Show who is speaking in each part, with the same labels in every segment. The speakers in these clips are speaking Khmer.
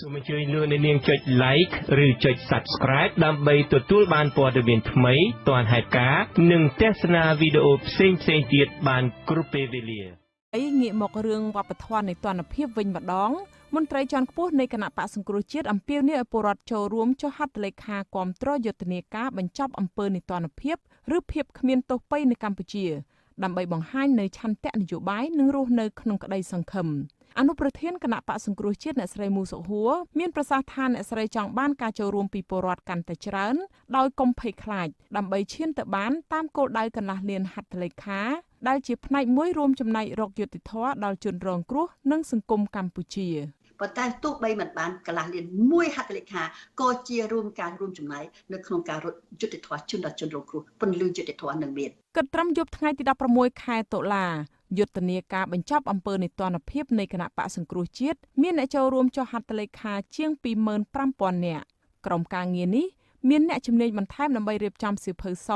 Speaker 1: សូមអញ្ជើញលោកអ្នកនាងចុច like ឬចុច subscribe ដើម្បីទទួលបានព័ត៌មានថ្មីទាន់ហេតុការណ៍និងទស្សនាវីដេអូផ្សេងៗទៀតបានគ្រប់ពេលវេលា
Speaker 2: ងាកមករឿងវប្បធម៌នៃទណ្ឌភាពវិញម្ដងមន្ត្រីជាន់ខ្ពស់នៃគណៈបកសង្គ្រោះជាតិអំពាវនាវឲ្យពលរដ្ឋចូលរួមចុះហត្ថលេខាគាំទ្រយុទ្ធនាការបញ្ចប់អំពើនីតិភាពឬភាពគ្មានទោសពៃនៅកម្ពុជាដើម្បីបង្ហាញនៅឆន្ទៈនយោបាយនិងរស់នៅក្នុងក្តីសង្ឃឹមអនុប្រធានគណៈបកសង្គ្រោះជាតិអ្នកស្រីមូសុហួរមានប្រសាសន៍ថាអ្នកស្រីចង់បានការចូលរួមពីពលរដ្ឋកាន់តែច្រើនដោយកុំភ័យខ្លាចដើម្បីឈានទៅបានតាមគោលដៅកន្លះលានហត្ថលេខាដែលជាផ្នែកមួយរួមចំណែករកយុត្តិធម៌ដល់ជនរងគ្រោះនិងសង្គមកម្ពុជា
Speaker 3: ប៉ុន្តែទោះបីមិនបានកន្លះលានមួយហត្ថលេខាក៏ជារួមចំណែកនៅក្នុងការរកយុត្តិធម៌ជូនដល់ជនរងគ្រោះពន្លឺយុត្តិធម៌នឹងមាន
Speaker 2: គិតត្រឹមយប់ថ្ងៃទី16ខែតុលាយុទ្ធនាការបញ្ចប់អំពើនីតិភាពនៃគណៈបកសង្គ្រោះជាតិមានអ្នកចូលរួមចុះហត្ថលេខាជាង 25,000 នាក់ក្រុមការងារនេះមានអ្នកជំនាញបន្ថែមដើម្បីរៀបចំសៀវភៅស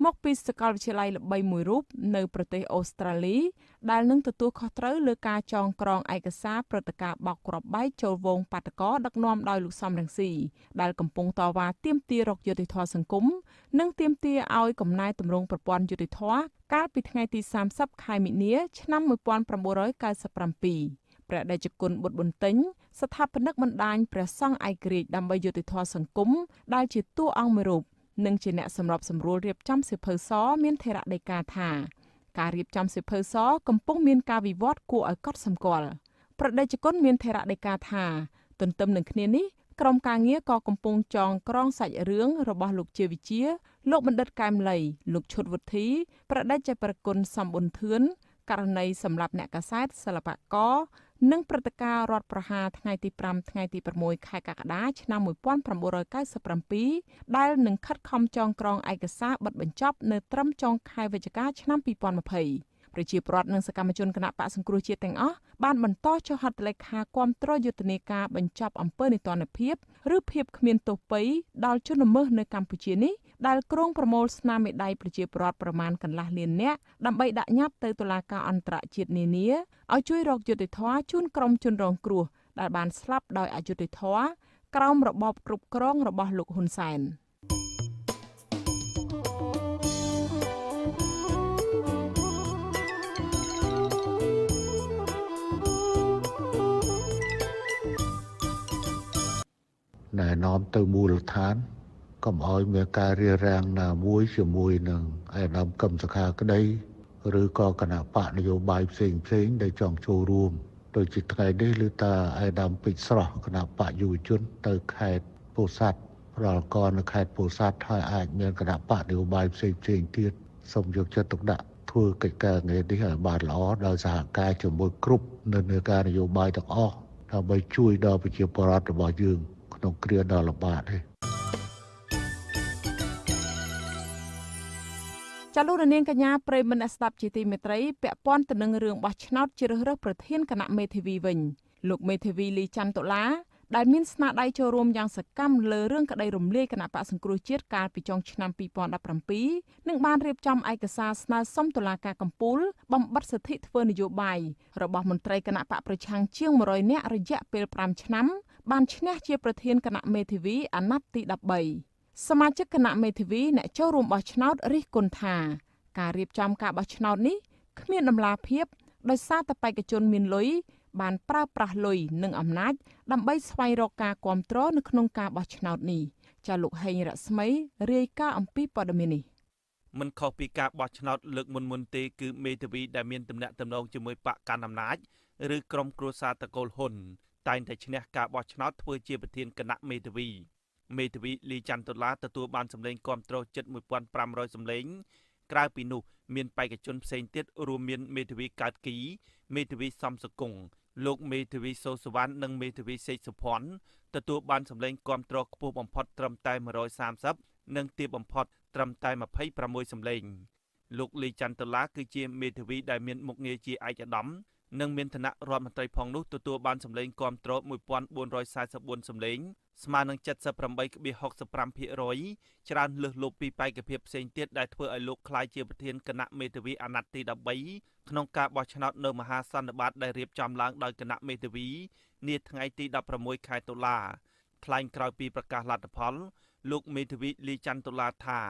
Speaker 2: មកពីសាកលវិទ្យាល័យល្បីមួយរូបនៅប្រទេសអូស្ត្រាលីដែលនឹងទទួលខុសត្រូវលើការចងក្រងឯកសារព្រឹត្តិការណ៍បោកគ្រាប់បែកចូលវងបាតកោដឹកនាំដោយលោកសំរងស៊ីដែលកំពុងតវ៉ាទាមទាររកយុត្តិធម៌សង្គមនិងទាមទារឲ្យកំណែទម្រង់ប្រព័ន្ធយុត្តិធម៌កាលពីថ្ងៃទី30ខែមិនិនាឆ្នាំ1997ព្រះតេជគុណបុត្របន្ទិញស្ថាបនិកបណ្ដាញព្រះសង្ឃឯករាជ្យដើម្បីយុត្តិធម៌សង្គមដែលជាតួអង្គមួយរូបនិងជាអ្នកសម្របសម្រួលរៀបចំសៀវភៅសមានថេរដីកាថាការរៀបចំសៀវភៅសកំពុងមានការវិវត្តគួរឲ្យកត់សម្គាល់ព្រះតេជគុណមានថេរដីកាថាទន្ទឹមនឹងគ្នានេះក្រុមការងារក៏កំពុងចងក្រងសាច់រឿងរបស់លោកជាវិជាលោកបណ្ឌិតកែមលីលោកឈុតវុធីព្រះតេជប្រគុណសំប៊ុនធឿនករណីសម្លាប់អ្នកកាសែតសិល្បករនិងព្រឹត្តិការណ៍រដ្ឋប្រហារថ្ងៃទី5ថ្ងៃទី6ខែកក្កដាឆ្នាំ1997ដែលនឹងខិតខំចងក្រងឯកសារបិទបញ្ចប់នៅត្រឹមចុងខែវិច្ឆិកាឆ្នាំ2020ប្រជាពលរដ្ឋនិងសកម្មជនគណៈបកសង្គ្រោះជាតិទាំងអស់បានបន្តចុះហត្ថលេខាគាំទ្រយុទ្ធនាការបញ្ចប់អំពើនីតិភាពឬភាពគ្មានទោសពៃដល់ជនល្មើសនៅកម្ពុជានេះដែលក្រុងប្រមូលស្នាមមេដៃប្រជាពលរដ្ឋប្រមាណកន្លះលាននាក់ដើម្បីដាក់ញត្តិទៅតុលាការអន្តរជាតិនានាឲ្យជួយរកយុត្តិធម៌ជូនក្រុមជនរងគ្រោះដែលបានស្លាប់ដោយអយុត្តិធម៌ក្រោមរបបគ្រប់គ្រងរបស់លោកហ៊ុនសែន
Speaker 4: ណែនាំទៅមូលដ្ឋានកុំឲ្យមានការរារាំងណាមួយជាមួយនឹងឯកឧត្តមគឹមសុខាក្តីឬក៏គណៈបកនយោបាយផ្សេងដែលចង់ចូលរួមដូចជាថ្ងៃនេះឬតាឯកឧត្តមពេជ្រស្រស់គណៈបកយុវជនទៅខេត្តពោធិ៍សាត់ប្រលកនៅខេត្តពោធិ៍សាត់ហើយអាចមានគណៈបកនយោបាយផ្សេងទៀតសូមយកចិត្តទុកដាក់ធ្វើកិច្ចការងារនេះឲ្យបានល្អដោយសហការជាមួយគ្រប់និន្នាការនយោបាយទាំងអស់ដើម្បីជួយដល់ប្រជាពលរដ្ឋរបស់យើងក្នុងគ្រាដ៏លំបាកនេះ
Speaker 2: ចាលោកនាងកញ្ញាប្រិយមិត្តអ្នកស្ដាប់ជាទីមេត្រីពាក់ព័ន្ធទៅនឹងរឿងបោះឆ្នោតជ្រើសរើសប្រធានគណៈមេធាវីវិញលោកមេធាវីលីច័ន្ទតុលាដែលមានស្នាដៃចូលរួមយ៉ាងសកម្មលើរឿងក្តីរំលាយគណៈបកសង្គ្រោះជាតិកាលពីចុងឆ្នាំ2017និងបានរៀបចំឯកសារស្នើសុំតុលាការកំពូលបំបិទសិទ្ធិធ្វើនយោបាយរបស់មន្ត្រីគណៈបកប្រឆាំងជាង100នាក់រយៈពេល5ឆ្នាំបានឈ្នះជាប្រធានគណៈមេធាវីអាណត្តិទី13សមាជិកគណៈមេធាវីអ្នកចូលរួមបោះឆ្នោតរិះគន់ថាការរៀបចំការបោះឆ្នោតនេះគ្មានដំណាភៀបដោយសារតែបេក្ខជនមានលុយបានប្រើប្រាស់លុយនិងអំណាចដើម្បីស្វែងរកការគាំទ្រនៅក្នុងការបោះឆ្នោតនេះចាលោកហេងរស្មីរាយការណ៍អំពីព័ត៌មាននេះ
Speaker 5: មិនខុសពីការបោះឆ្នោតលើកមុនទេគឺមេធាវីដែលមានទំនាក់ទំនងជាមួយបកកណ្ដាលអំណាចឬក្រុមគ្រួសារតកូលហ៊ុនតែងតែឈ្នះការបោះឆ្នោតធ្វើជាប្រធានគណៈមេធាវីលីច័ន្ទតុលាទទួលបានសម្លេងគាំទ្រជិត 1,500 សម្លេងក្រៅពីនោះមានបេក្ខជនផ្សេងទៀតរួមមានមេធាវីកើតគីមេធាវីសំសកុងលោកមេធាវីសូសវណ្ណនិងមេធាវីសេកសុភ័ណ្ឌទទួលបានសម្លេងគាំទ្រខ្ពស់បំផុតត្រឹមតែ130និងទាបបំផុតត្រឹមតែ26សម្លេងលោកលីច័ន្ទតុលាគឺជាមេធាវីដែលមានមុខងារជាឯកឧត្តម និងមានឋានៈរដ្ឋមន្ត្រីផងនោះទទួលបានសម្លេងគាំទ្រ1444សម្លេងស្មើនឹង 78.65% ច្រើនលើសលប់ពីបេក្ខភាពផ្សេងទៀតដែលធ្វើឲ្យលោកក្លាយជាប្រធានគណៈមេធាវីអាណត្តិទី13ក្នុងការបោះឆ្នោតនៅមហាសន្និបាតដែលរៀបចំឡើងដោយគណៈមេធាវីនាថ្ងៃទី16 ខែតុលាថ្លែងក្រោយពីប្រកាសលទ្ធផលលោកមេធាវីលីច័ន្ទតុលាថា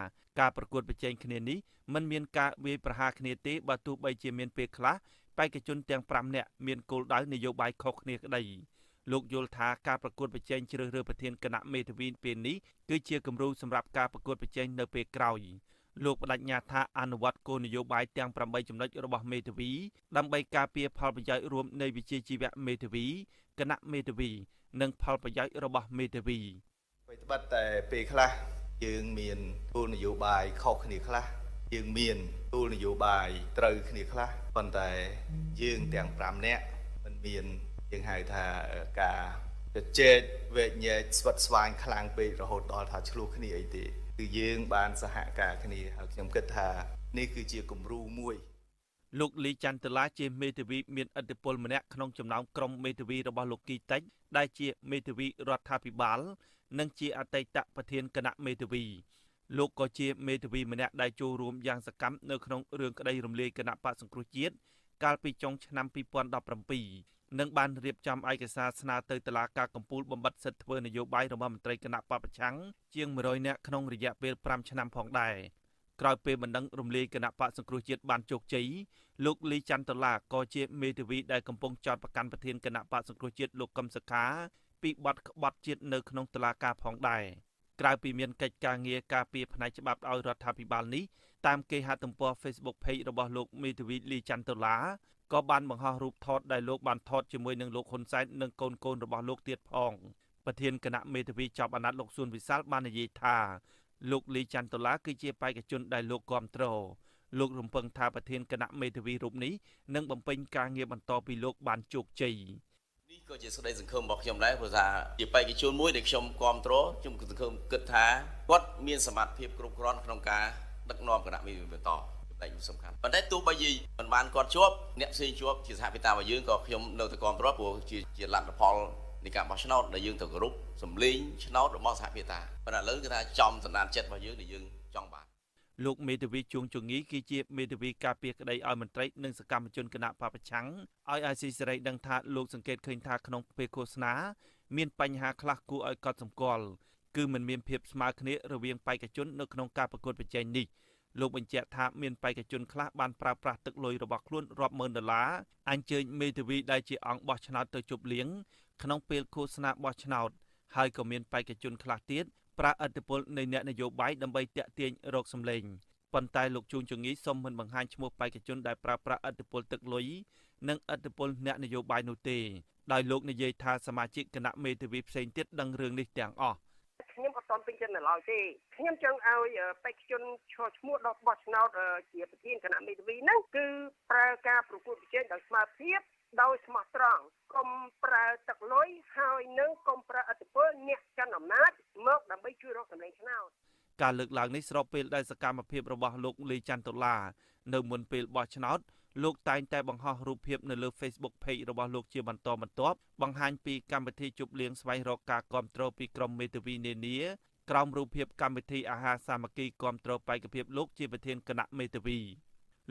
Speaker 5: ការប្រកួតប្រជែងគ្នានេះមិនមានការវាយប្រហារគ្នាទេបើទោះបីជាមានពេលខ្លះបេក្ខជនទាំង5នាក់មានគោលដៅនយោបាយខុសគ្នាក្តីលោកយល់ថាការប្រកួតប្រជែងជ្រើសរើសប្រធានគណៈមេធាវីពេលនេះគឺជាគំរូសម្រាប់ការប្រកួតប្រជែងនៅពេលក្រោយលោកបដិញ្ញាថាអនុវត្តគោលនយោបាយទាំង8ចំណុចរបស់មេធាវីដើម្បីការពារផលប្រយោជន៍រួមនៃវិជ្ជាជីវៈមេធាវីគណៈមេធាវីនិងផលប្រយោជន៍របស់មេធាវី
Speaker 6: អ្វីត្បិតតែពេលខ្លះយើងមានគោលនយោបាយខុសគ្នាខ្លះយើងមានគោលនយោបាយត្រូវគ្នាខ្លះប៉ុន្តែយើងទាំង5នាក់មិនមានយើងហៅថាការជជែកវែកញែកស្វិតស្វាញខ្លាំងពេករហូតដល់ថាឆ្លោះគ្នាអីទេគឺយើងបានសហការគ្នាហើយខ្ញុំគិតថានេះគឺជាគំរូមួយ
Speaker 5: លោកលីច័ន្ទតុលាជាមេធាវីមានឥទ្ធិពលម្នាក់ក្នុងចំណោមក្រុមមេធាវីរបស់លោកគីតិចដែលជាមេធាវីរដ្ឋាភិបាលនិងជាអតីតប្រធានគណៈមេធាវីលោកក៏ជាមេធាវីម្នាក់ដែលចូលរួមយ៉ាងសកម្មនៅក្នុងរឿងក្តីរំលាយគណៈបក្សសង្គ្រោះជាតិកាលពីចុងឆ្នាំ2017និងបានរៀបចំឯកសារស្នើទៅតុលាការកំពូលបំបត្តិសិទ្ធិធ្វើនយោបាយរបស់មន្ត្រីគណៈបព្វប្រឆាំងជាង100នាក់ក្នុងរយៈពេល5ឆ្នាំផងដែរក្រោយពេលបណ្ដឹងរំលាយគណៈបក្សសង្គ្រោះជាតិបានជោគជ័យលោកលីច័ន្ទតុលាក៏ជាមេធាវីដែលកំពុងចោទប្រកាន់ប្រធានគណៈបក្សសង្គ្រោះជាតិលោកកឹមសុខាពីបទក្បត់ជាតិនៅក្នុងតុលាការផងដែរក្រៅពីមានកិច្ចការងារការពារផ្នែកច្បាប់ឲ្យរដ្ឋាភិបាលនេះតាមគេហទំព័រ Facebook Page របស់លោកមេធាវីលីច័ន្ទតុលាក៏បានបង្ហោះរូបថតដែលលោកបានថតជាមួយនឹងលោកហ៊ុនសែននិងកូនៗរបស់លោកទៀតផងប្រធានគណៈមេធាវីជាប់អាណត្តិលោកសួនវិសាលបាននិយាយថាលោកលីច័ន្ទតុលាគឺជាបេក្ខជនដែលលោកគាំទ្រលោករំពឹងថាប្រធានគណៈមេធាវីរូបនេះនឹងបំពេញការងារបន្តពីលោកបានជោគជ័យ
Speaker 7: នេះក៏ជាស្ដីសង្ឃឹមរបស់ខ្ញុំដែរព្រោះថាជាបេក្ខជនមួយដែលខ្ញុំគាំទ្រខ្ញុំសង្ឃឹមគិតថាគាត់មានសមត្ថភាពគ្រប់គ្រាន់ក្នុងការដឹកនាំគណៈមេធាវីបន្តចំណែកសំខាន់ប៉ុន្តែទោះបីជាមិនបានគាត់ជាប់អ្នកផ្សេងជាប់ជាសហវិតារបស់យើងក៏ខ្ញុំនៅតែគាំទ្រព្រោះជាលទ្ធផលនៃការបោះឆ្នោតដែលយើងត្រូវគោរពសម្លេងឆ្នោតរបស់សហវិតាប៉ុន្តែឥឡូវគឺថាចំសន្តានចិត្តរបស់យើងដែលយើងចង់បាន
Speaker 5: លោកមេធាវីជួងជងីគឺជាមេធាវីការពារក្តីឲ្យមន្ត្រីនិងសកម្មជនគណៈបព្វប្រឆាំងឲ្យអាស៊ីសេរីដឹងថាលោកសង្កេតឃើញថាក្នុងពេលឃោសនាមានបញ្ហាខ្លះគួរឲ្យកត់សម្គាល់គឺមិនមានភាពស្មើគ្នារវាងបេក្ខជននៅក្នុងការប្រកួតប្រជែងនេះលោកបញ្ជាក់ថាមានបេក្ខជនខ្លះបានប្រើប្រាស់ទឹកលុយរបស់ខ្លួនរាប់ម៉ឺនដុល្លារអញ្ជើញមេធាវីដែលជាអង្គបោះឆ្នោតទៅជប់លៀងក្នុងពេលឃោសនាបោះឆ្នោតហើយក៏មានបេក្ខជនខ្លះទៀតប្រើឥទ្ធិពលនៃអ្នកនយោបាយដើម្បីទាក់ទាញរកសម្លេងប៉ុន្តែលោកជួងជងីសូមមិនបង្ហាញឈ្មោះបេក្ខជនដែលប្រើប្រាស់ឥទ្ធិពលទឹកលុយនិងឥទ្ធិពលអ្នកនយោបាយនោះទេដោយលោកនិយាយថាសមាជិកគណៈមេធាវីផ្សេងទៀតដឹងរឿងនេះទាំងអស់
Speaker 8: ខ្ញុំអត់ទាន់ពេញចិត្តនៅឡើយទេខ្ញុំចង់ឲ្យបេក្ខជនឈរឈ្មោះដល់បោះឆ្នោតជាប្រធានគណៈមេធាវីហ្នឹងគឺប្រើការប្រកួតប្រជែងដោយស្មារតីដោយស្មោះត្រង់កុំប្រើទឹកលុយហើយនឹងកុំប្រើឥទ្ធិពលអ្នកកាន់អំណាចមកដើម្បីជួយរកសម្លេងឆ្នោត
Speaker 5: ការលើកឡើងនេះស្របពេលដែលសកម្មភាពរបស់លោកលីច័ន្ទតុលានៅមុនពេលបោះឆ្នោតលោកតែងតែបង្ហោះរូបភាពនៅលើ Facebook Page របស់លោកជាបន្តបន្ទាប់បង្ហាញពីកម្មវិធីជប់លៀងស្វែងរកការគាំទ្រពីក្រុមមេធាវីនានាក្រោមរូបភាពកម្មវិធីអាហារសាមគ្គីគាំទ្របេក្ខភាពលោកជាប្រធានគណៈមេធាវី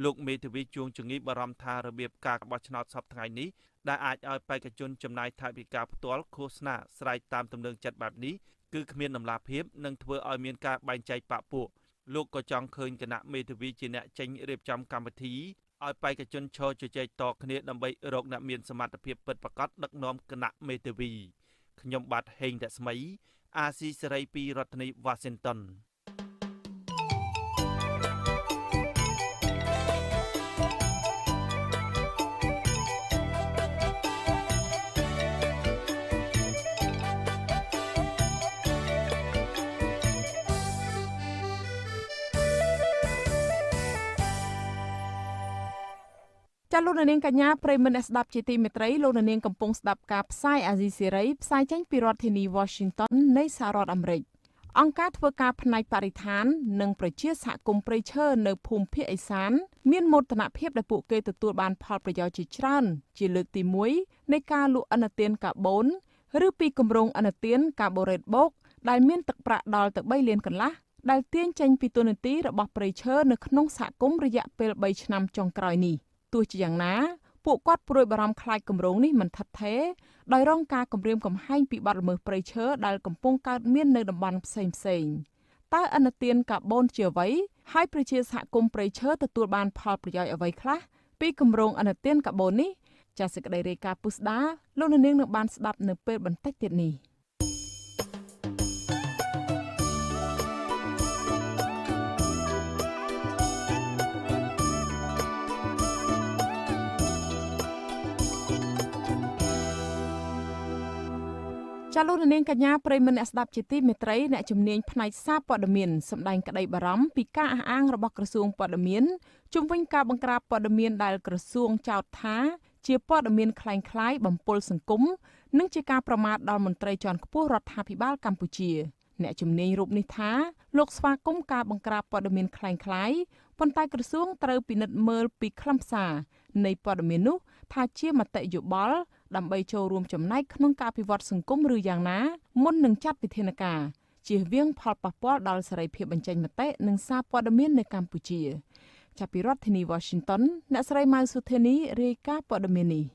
Speaker 5: លោកមេធាវីជួងជងីបារម្ភថារបៀបការបោះឆ្នោតសប្តាហ៍ថ្ងៃនេះដែលអាចឲ្យបេក្ខជនចំណាយថវិកាផ្ទាល់ឃោសនាស្រែកតាមទំនឹងចិត្តបែបនេះគឺគ្មានដំណាភាពនិងធ្វើឲ្យមានការបែងចែកបកពួកលោកក៏ចង់ឃើញគណៈមេធាវីជាអ្នកចេញរៀបចំកម្មវិធីឲ្យបេក្ខជនឈរជជែកតគ្នាដើម្បីរកអ្នកមានសមត្ថភាពពិតប្រាកដដឹកនាំគណៈមេធាវីខ្ញុំបាទហេងរស្មីអាស៊ីសេរីពីរដ្ឋធានី Washington
Speaker 2: ចាលោកនាងកញ្ញាប្រិយមិត្តអ្នកស្ដាប់ជាទីមេត្រីលោកនាងកំពុងស្ដាប់ការផ្សាយអាស៊ីសេរីផ្សាយចេញពីរដ្ឋធានី Washington នៃសហរដ្ឋអាមេរិក អង្គការធ្វើការផ្នែកបរិស្ថាននិងប្រជាសហគមន៍ព្រៃឈើនៅភូមិភាគឦសានមានមោទនភាពដែលពួកគេទទួលបានផលប្រយោជន៍ជាច្រើនជាលើកទី1នៃការលក់ឥណទានកាបូនឬពីគម្រោងឥណទានកាបូរ៉េតបូកដែលមានទឹកប្រាក់ដល់ទៅ3លានកន្លះដែលទាញចេញពីទូនាទីរបស់ព្រៃឈើនៅក្នុងសហគមន៍រយៈពេល3ឆ្នាំចុងក្រោយនេះទោះជាយ៉ាងណាពួកគាត់ព្រួយបារម្ភខ្លាចគម្រោងនេះមិនឋិតថេរដោយរងការគំរាមកំហែងពីបទល្មើសព្រៃឈើដែលកំពុងកើតមាននៅតំបន់ផ្សេងៗតើឥណទានកាបូនជាអ្វីហើយប្រជាសហគមន៍ព្រៃឈើទទួលបានផលប្រយោជន៍អ្វីខ្លះពីគម្រោងឥណទានកាបូននេះចាសសេចក្តីរាយការណ៍ពុស្ដាលោកនាងនឹងបានស្ដាប់នៅពេលបន្តិចទៀតនេះចាលោកនាងកញ្ញាប្រិយមិត្តអ្នកស្ដាប់ជាទីមេត្រីអ្នកជំនាញផ្នែកសារព័ត៌មានសម្ដែងក្តីបារម្ភពីការអះអាងរបស់ក្រសួងព័ត៌មានជុំវិញការបង្ក្រាបព័ត៌មានដែលក្រសួងចោទថាជាព័ត៌មានคล้ายៗបំពុលសង្គមនិងជាការប្រមាថដល់មន្ត្រីជាន់ខ្ពស់រដ្ឋាភិបាលកម្ពុជាអ្នកជំនាញរូបនេះថាលោកស្វាគមន៍ការបង្ក្រាបព័ត៌មានคล้ายៗប៉ុន្តែក្រសួងត្រូវពិនិត្យមើលពីខ្លឹមសារនៃព័ត៌មាននោះថាជាមតិយោបល់ដើម្បីចូលរួមចំណែកក្នុងការអភិវឌ្ឍសង្គមឬយ៉ាងណាមុននឹងចាត់វិធានការជៀសវាងផលប៉ះពាល់ដល់សេរីភាពបញ្ចេញមតិនិងសារព័ត៌មាននៅកម្ពុជាចាប់ពីរដ្ឋធានី Washington អ្នកស្រីម៉ៅសុធានីរាយការណ៍ព័ត៌មាននេះ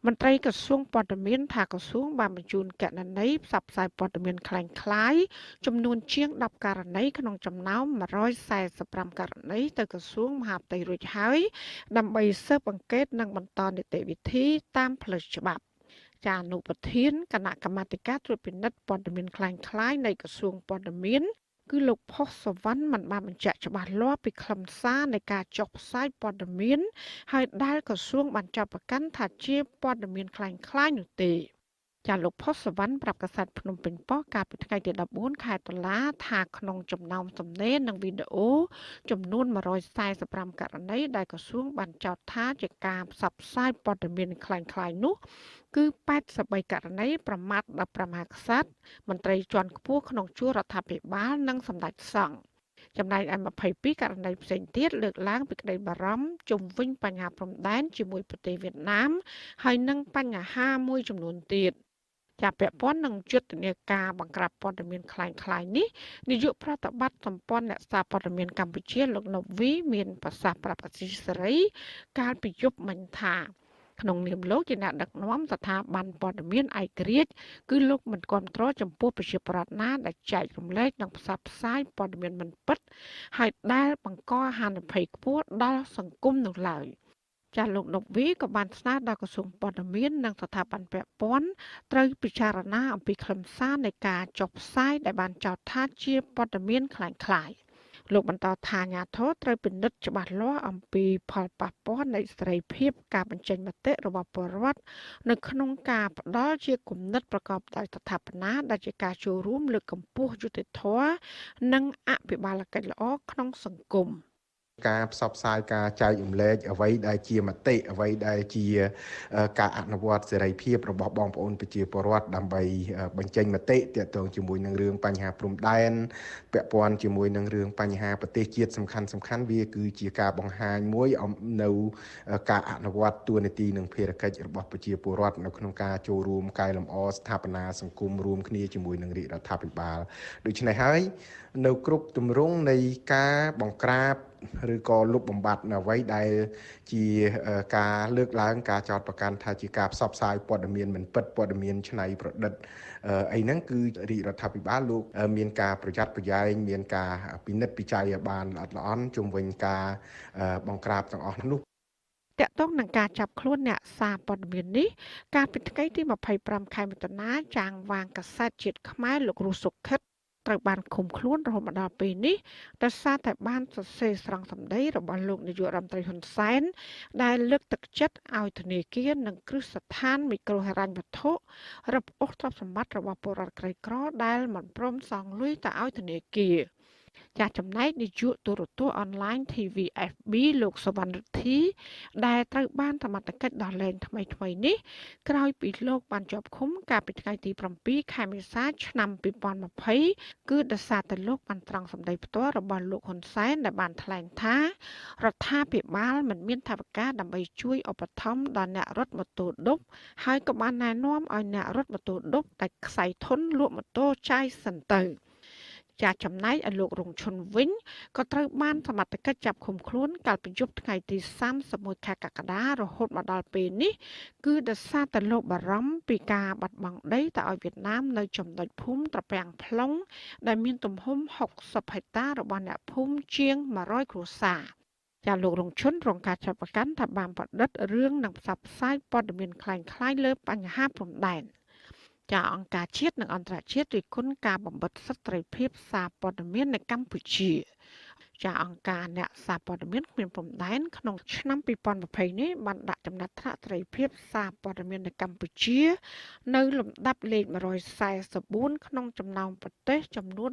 Speaker 9: មន្ត្រីក្រសួងព័ត៌មានថាក្រសួងបានបញ្ជូនគណនីផ្សព្វផ្សាយព័ត៌មានคล้ายៗចំនួនជាង10ករណីក្នុងចំណោម145ករណីទៅក្រសួងមហាផ្ទៃរួចហើយដើម្បីស៊ើបអង្កេតនិងបន្តនីតិវិធីតាមផ្លូវច្បាប់ចាអនុប្រធានគណៈកម្មាធិការត្រួតពិនិត្យព័ត៌មានคล้ายៗនៃក្រសួងព័ត៌មានគឺលោកផុសសវណ្ណមិនបានបញ្ជាក់ច្បាស់លាស់ពីខ្លឹមសារនៃការចុះផ្សាយព័ត៌មានហើយដែលក្រសួងបានចាប់ប្រកាន់ថាជាព័ត៌មានคล้ายៗនោះទេចាលោកផុសសវណ្ណប្រាប់កាសែតភ្នំពេញប៉ុស្តិ៍កាលពីថ្ងៃទី14ខែតុលាថាក្នុងចំណោមសំណេរនិងវីដេអូចំនួន145ករណីដែលក្រសួងបានចោទថាជាការផ្សព្វផ្សាយព័ត៌មានคล้ายៗនោះគឺ83ករណីប្រមាថដល់ព្រះមហាក្សត្រមន្ត្រីជាន់ខ្ពស់ក្នុងជួររដ្ឋាភិបាលនិងសម្ដេចសង្ឃចំណែកឯ22ករណីផ្សេងទៀតលើកឡើងពីក្តីបារម្ភជុំវិញបញ្ហាព្រំដែនជាមួយប្រទេសវៀតណាមហើយនិងបញ្ហាមួយចំនួនទៀតជាពាក់ព័ន្ធនឹងយុទ្ធនាការបង្ក្រាបព័ត៌មានคล้ายៗនេះនាយកប្រតិបត្តិសម្ព័ន្ធអ្នកសារព័ត៌មានកម្ពុជាលោកណូវីមានប្រសាសន៍ប្រាប់អសីសេរីកាលពីយប់មិញថាក្នុងនាមលោកជាអ្នកដឹកនាំស្ថាប័នព័ត៌មានឯករាជ្យគឺលោកមិនគាំទ្រចំពោះប្រជាប្រដ្ឋណាដែលចែករំលែកនិងផ្សព្វផ្សាយព័ត៌មានមិនពិតហើយដែលបង្កហានិភ័យខ្ពស់ដល់សង្គមនោះឡើយចាលោកណូវីក៏បានស្នើដល់ក្រសួងព័ត៌មាននិងស្ថាប័នពាក់ព័ន្ធត្រូវពិចារណាអំពីខ្លឹមសារនៃការចុះផ្សាយដែលបានចោទថាជាព័ត៌មានคล้ายៗលោកបន្តថាអាជ្ញាធរត្រូវពិនិត្យច្បាស់លាស់អំពីផលប៉ះពាល់នៃសេរីភាពការបញ្ចេញមតិរបស់ពលរដ្ឋនៅក្នុងការផ្ដល់ជាគំនិតប្រកបដោយស្ថាបនាដែលជាការចូលរួមលើកកម្ពស់យុត្តិធម៌និងអភិបាលកិច្ចល្អក្នុងសង្គម
Speaker 10: ការផ្សព្វផ្សាយការចែករំលែកអ្វីដែលជាមតិអ្វីដែលជាការអនុវត្តសេរីភាពរបស់បងប្អូនប្រជាពលរដ្ឋដើម្បីបញ្ចេញមតិទាក់ទងជាមួយនឹងរឿងបញ្ហាព្រំដែនពាក់ព័ន្ធជាមួយនឹងរឿងបញ្ហាប្រទេសជាតិសំខាន់វាគឺជាការបង្ហាញមួយនៅការអនុវត្តតួនាទីនិងភារកិច្ចរបស់ប្រជាពលរដ្ឋនៅក្នុងការចូលរួមកែលម្អស្ថាបនាសង្គមរួមគ្នាជាមួយនឹងរាជរដ្ឋាភិបាលដូច្នេះហើយនៅគ្រប់ទម្រង់នៃការបង្ក្រាបឬក៏លុបបំបាត់នៅអ្វីដែលជាការលើកឡើងការចោទប្រកាន់ថាជាការផ្សព្វផ្សាយព័ត៌មានមិនពិតព័ត៌មានច្នៃប្រឌិតអីហ្នឹងគឺរាជរដ្ឋាភិបាលលោកមានការប្រយ័ត្នប្រយែងមានការពិនិត្យពិច័យឲ្យបានល្អិតល្អន់ជុំវិញការបង្ក្រាបទាំងអស់នោះ
Speaker 9: តកតងនឹងការចាប់ខ្លួនអ្នកសារព័ត៌មាននេះកាលពីថ្ងៃទី25ខែមិថុនាចាងវាងកាសែតជាតិខ្មែរលោករស់សុខិតត្រូវបានឃុំខ្លួនរហូតមកដល់ពេលនេះដោយសារតែបានសរសេរស្រង់សម្ដីរបស់លោកនាយករដ្ឋមន្ត្រីហ៊ុនសែនដែលលើកទឹកចិត្តឲ្យធនាគារនិងគ្រឹះស្ថានមីក្រូហិរញ្ញវត្ថុរឹបអូសទ្រព្យសម្បត្តិរបស់ពលរដ្ឋក្រីក្រដែលមិនព្រមសងលុយទៅឲ្យធនាគារ ចាចំណែកនាយកទូរទស្សន៍អនឡាញ TVFB លោកសវណ្ណរិទ្ធីដែលត្រូវបានសមត្ថកិច្ចដោះលែងថ្មីនេះក្រោយពីលោកបានជាប់ឃុំកាលពីថ្ងៃទី7ខែមេសាឆ្នាំ2020គឺដោយសារតែលោកបានត្រង់សម្ដីផ្ទាល់របស់លោកហ៊ុនសែនដែលបានថ្លែងថារដ្ឋាភិបាលមិនមានថវិកាដើម្បីជួយឧបត្ថម្ភដល់អ្នករត់ម៉ូតូឌុបហើយក៏បានណែនាំឲ្យអ្នករត់ម៉ូតូឌុបតែខ្សែធនលក់ម៉ូតូចាយសិនទៅចាចំណែកឲ្យលោករងឈុនវិញក៏ត្រូវបានសមត្ថកិច្ចចាប់ឃុំខ្លួនកាលពីយប់ថ្ងៃទី31ខែកក្កដារហូតមកដល់ពេលនេះគឺដោយសារតែលោកបារម្ភពីការបាត់បង់ដីទៅឲ្យវៀតណាមនៅចំណុចភូមិត្រពាំង plong ដែលមានទំហំ60ហិកតារបស់អ្នកភូមិជាង100គ្រួសារចាលោករងឈុនរងការចាប់ប្រកាន់ថាបានបដិទ្ធរឿងនិងផ្សព្វផ្សាយព័ត៌មានคล้ายៗលើបញ្ហាព្រំដែនចាអង្គការជាតិនិងអន្តរជាតិរិះគន់ការបំបិទសិទ្ធិសេរីភាពសារព័ត៌មាននៅកម្ពុជាចាអង្គការអ្នកសារព័ត៌មានគ្មានព្រំដែនក្នុងឆ្នាំ2020នេះបានដាក់ចំណាត់ថ្នាក់សេរីភាពសារព័ត៌មាននៅកម្ពុជានៅលំដាប់លេខ144ក្នុងចំណោមប្រទេសចំនួន